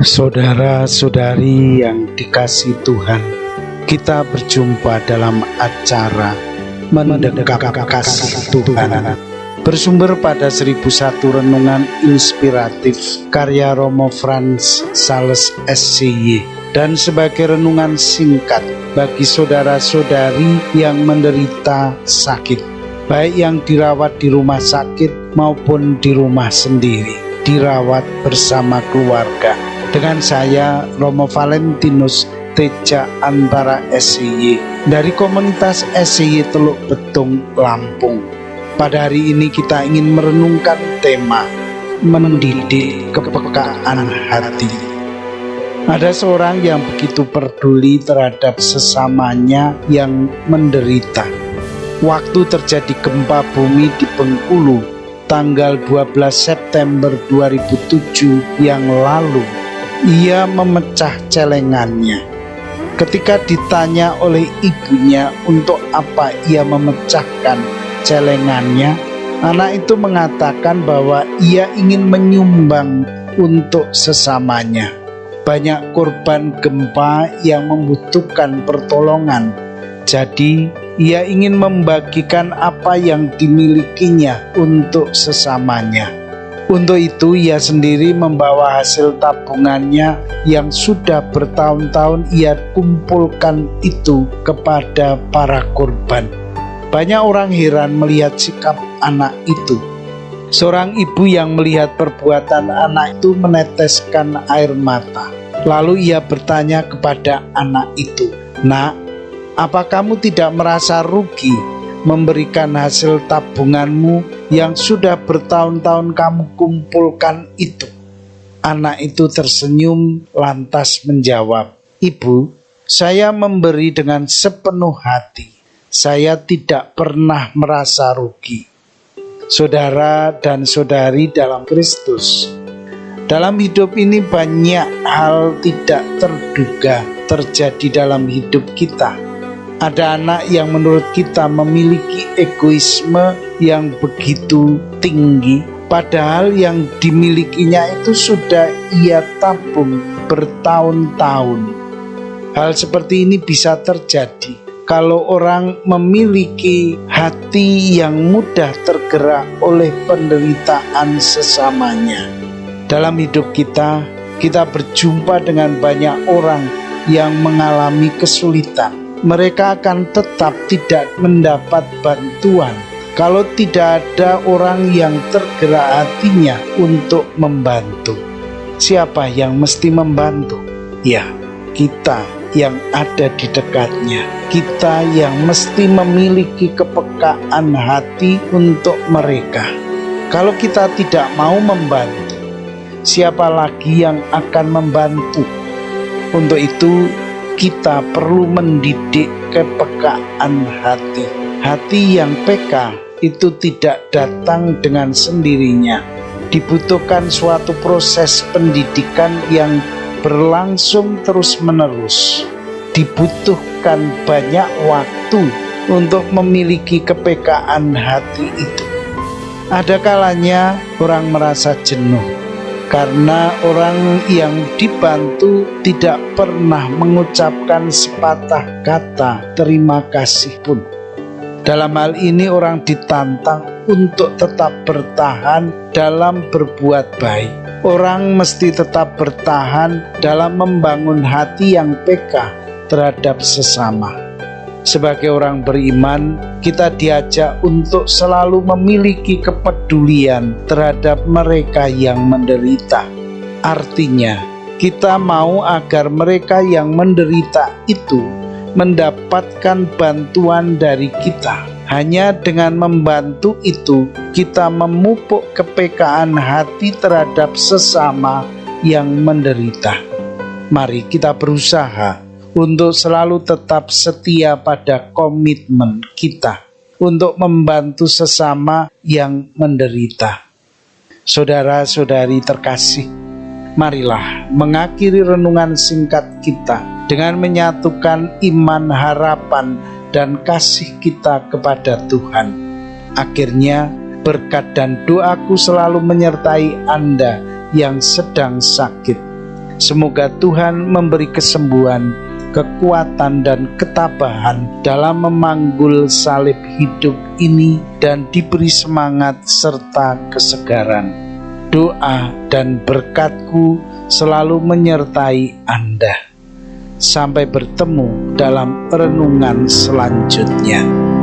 Saudara-saudari yang dikasihi Tuhan, kita berjumpa dalam acara Mendekat Kasih Tuhan, bersumber pada 1001 renungan inspiratif karya Romo Frans Sales SCY, dan sebagai renungan singkat bagi saudara-saudari yang menderita sakit, baik yang dirawat di rumah sakit maupun di rumah sendiri, dirawat bersama keluarga. Dengan saya, Romo Valentinus Teja Antara SCY dari komunitas SCY Teluk Betung, Lampung. Pada hari ini kita ingin merenungkan tema mendidik kepekaan hati. Ada seorang yang begitu peduli terhadap sesamanya yang menderita. Waktu terjadi gempa bumi di Bengkulu tanggal 12 September 2007 yang lalu, ia memecah celengannya. Ketika ditanya oleh ibunya untuk apa ia memecahkan celengannya, anak itu mengatakan bahwa ia ingin menyumbang untuk sesamanya. Banyak korban gempa yang membutuhkan pertolongan, jadi ia ingin membagikan apa yang dimilikinya untuk sesamanya. Untuk itu ia sendiri membawa hasil tabungannya yang sudah bertahun-tahun ia kumpulkan itu kepada para korban. Banyak orang heran melihat sikap anak itu. Seorang ibu yang melihat perbuatan anak itu meneteskan air mata. Lalu ia bertanya kepada anak itu, "Nak, apa kamu tidak merasa rugi memberikan hasil tabunganmu yang sudah bertahun-tahun kamu kumpulkan itu?" Anak itu tersenyum lantas menjawab, "Ibu, saya memberi dengan sepenuh hati. Saya tidak pernah merasa rugi." Saudara dan saudari dalam Kristus, dalam hidup ini banyak hal tidak terduga terjadi dalam hidup kita. Ada anak yang menurut kita memiliki egoisme yang begitu tinggi, padahal yang dimilikinya itu sudah ia tabung bertahun-tahun. Hal seperti ini bisa terjadi kalau orang memiliki hati yang mudah tergerak oleh penderitaan sesamanya. Dalam hidup kita berjumpa dengan banyak orang yang mengalami kesulitan. Mereka akan tetap tidak mendapat bantuan kalau tidak ada orang yang tergerak hatinya untuk membantu. Siapa yang mesti membantu? Ya, kita yang ada di dekatnya. Kita yang mesti memiliki kepekaan hati untuk mereka. Kalau kita tidak mau membantu, siapa lagi yang akan membantu? Untuk itu kita perlu mendidik kepekaan hati. Hati yang peka itu tidak datang dengan sendirinya. Dibutuhkan suatu proses pendidikan yang berlangsung terus-menerus. Dibutuhkan banyak waktu untuk memiliki kepekaan hati itu. Ada kalanya orang merasa jenuh karena orang yang dibantu tidak pernah mengucapkan sepatah kata terima kasih pun. Dalam hal ini orang ditantang untuk tetap bertahan dalam berbuat baik. Orang mesti tetap bertahan dalam membangun hati yang peka terhadap sesama. Sebagai orang beriman, kita diajak untuk selalu memiliki kepedulian terhadap mereka yang menderita. Artinya, kita mau agar mereka yang menderita itu mendapatkan bantuan dari kita. Hanya dengan membantu itu, kita memupuk kepekaan hati terhadap sesama yang menderita. Mari kita berusaha untuk selalu tetap setia pada komitmen kita untuk membantu sesama yang menderita. Saudara-saudari terkasih, marilah mengakhiri renungan singkat kita dengan menyatukan iman, harapan, dan kasih kita kepada Tuhan. Akhirnya berkat dan doaku selalu menyertai Anda yang sedang sakit. Semoga Tuhan memberi kesembuhan, kekuatan dan ketabahan dalam memanggul salib hidup ini dan diberi semangat serta kesegaran. Doa dan berkat-Ku selalu menyertai Anda. Sampai bertemu dalam renungan selanjutnya.